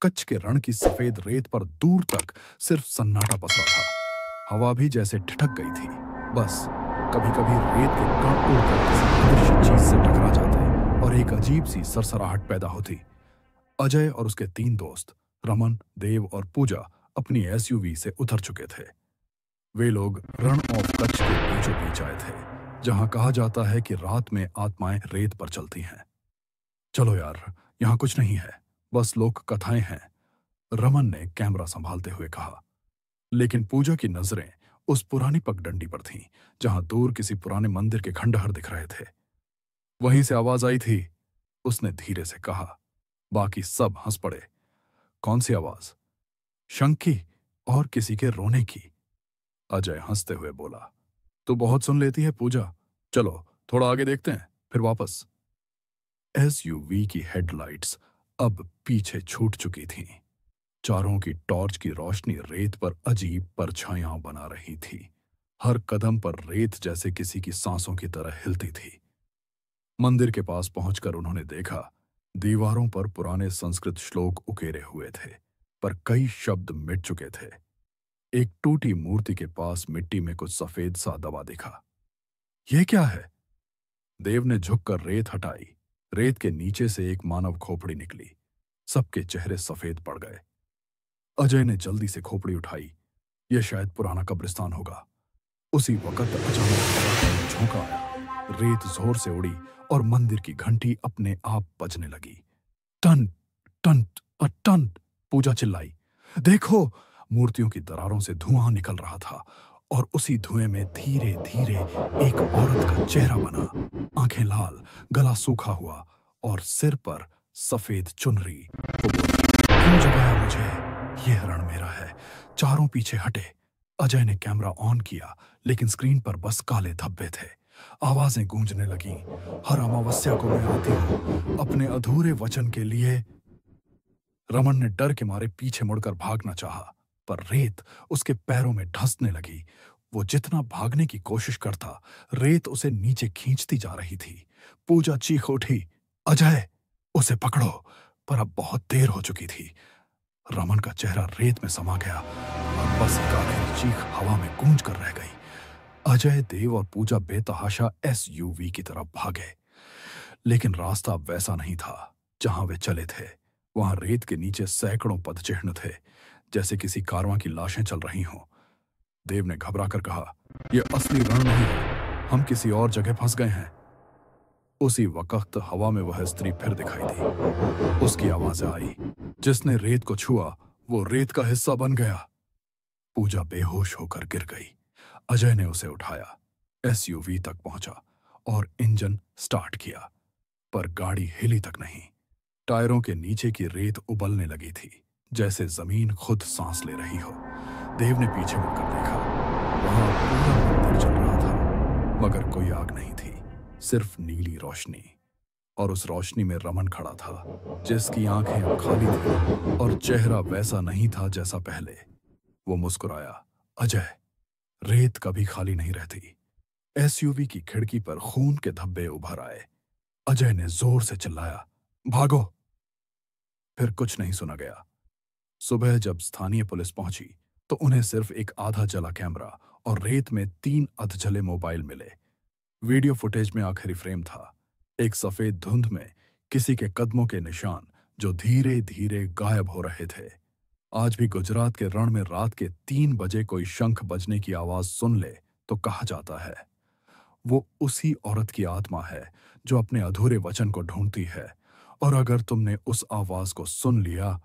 कच्छ के रण की सफेद रेत पर दूर तक सिर्फ सन्नाटा पसरा था। हवा भी जैसे ठिठक गई थी। बस कभी कभी रेत के कण उड़कर किसी अदृश्य चीज से टकरा जाते और एक अजीब सी सरसराहट पैदा होती। अजय और उसके 3 दोस्त रमन, देव और पूजा अपनी एसयूवी से उतर चुके थे। वे लोग रण ऑफ कच्छ के बीचों बीच आए थे, जहां कहा जाता है कि रात में आत्माएं रेत पर चलती हैं। चलो यार, यहां कुछ नहीं है, बस लोक कथाएं हैं, रमन ने कैमरा संभालते हुए कहा। लेकिन पूजा की नजरें उस पुरानी पगडंडी पर थीं, जहां दूर किसी पुराने मंदिर के खंडहर दिख रहे थे। वहीं से आवाज आई थी, उसने धीरे से कहा। बाकी सब हंस पड़े। कौन सी आवाज? शंख की और किसी के रोने की। अजय हंसते हुए बोला, तू बहुत सुन लेती है पूजा, चलो थोड़ा आगे देखते हैं, फिर वापस। एसयूवी की हेडलाइट्स अब पीछे छूट चुकी थीं। चारों की टॉर्च की रोशनी रेत पर अजीब परछाइयां बना रही थी। हर कदम पर रेत जैसे किसी की सांसों की तरह हिलती थी। मंदिर के पास पहुंचकर उन्होंने देखा, दीवारों पर पुराने संस्कृत श्लोक उकेरे हुए थे, पर कई शब्द मिट चुके थे। एक टूटी मूर्ति के पास मिट्टी में कुछ सफेद सा दबा दिखा। यह क्या है? देव ने झुककर रेत हटाई। रेत के नीचे से एक मानव खोपड़ी निकली। सबके चेहरे सफेद पड़ गए। अजय ने जल्दी से खोपड़ी उठाई। यह शायद पुराना कब्रिस्तान होगा। उसी वक्त अचानक हवा का एक झोंका आया। रेत जोर से उड़ी और मंदिर की घंटी अपने आप बजने लगी। टन टन टन, पूजा चिल्लाई। देखो! मूर्तियों की दरारों से धुआं निकल रहा था और उसी धुएं में धीरे धीरे एक औरत का चेहरा बना। आंखें लाल, गला सूखा हुआ और सिर पर सफेद चुनरी। वो बोली, क्यों जगाया मुझे? यह रण मेरा है। चारों पीछे हटे। अजय ने कैमरा ऑन किया, लेकिन स्क्रीन पर बस काले धब्बे थे। आवाजें गूंजने लगीं। हर अमावस्या को मैं आती हूँ अपने अधूरे वचन के लिए। रमन ने डर के मारे पीछे मुड़कर भागना चाहा, पर रेत उसके पैरों में धंसने लगी। वो जितना भागने की कोशिश करता, रेत उसे नीचे खींचती जा रही थी। पूजा चीख उठी, अजय, उसे पकड़ो! पर अब बहुत देर हो चुकी थी। रमन का चेहरा रेत में समा गया और बस एक आखिरी चीख हवा में गूंज कर रह गई। अजय, देव और पूजा बेतहाशा एसयूवी की तरफ भागे, लेकिन रास्ता वैसा नहीं था जहां वे चले थे। वहां रेत के नीचे सैकड़ों पदचिह्न थे, जैसे किसी कारवां की लाशें चल रही हों। देव ने घबराकर कहा, यह असली रण नहीं है, हम किसी और जगह फंस गए हैं। उसी वक्त हवा में वह स्त्री फिर दिखाई दी। उसकी आवाज आई, जिसने रेत को छुआ वो रेत का हिस्सा बन गया। पूजा बेहोश होकर गिर गई। अजय ने उसे उठाया, एसयूवी तक पहुंचा और इंजन स्टार्ट किया, पर गाड़ी हिली तक नहीं। टायरों के नीचे की रेत उबलने लगी थी, जैसे जमीन खुद सांस ले रही हो। देव ने पीछे मुड़कर देखा। वहां पूरा मंदिर जल रहा था, मगर कोई आग नहीं थी, सिर्फ नीली रोशनी। और उस रोशनी में रमन खड़ा था, जिसकी आंखें अब खाली थीं और चेहरा वैसा नहीं था जैसा पहले। वो मुस्कुराया, अजय, रेत कभी खाली नहीं रहती। एसयूवी की खिड़की पर खून के धब्बे उभर आए। अजय ने जोर से चिल्लाया, भागो! फिर कुछ नहीं सुना गया। सुबह जब स्थानीय पुलिस पहुंची तो उन्हें सिर्फ एक आधा जला कैमरा और रेत में 3 अधजले मोबाइल मिले। वीडियो फुटेज में आखिरी फ्रेम था, एक सफेद धुंध में किसी के कदमों के निशान जो धीरे धीरे गायब हो रहे थे। आज भी गुजरात के रण में रात के 3 बजे कोई शंख बजने की आवाज सुन ले तो कहा जाता है, वो उसी औरत की आत्मा है जो अपने अधूरे वचन को ढूंढती है। और अगर तुमने उस आवाज को सुन लिया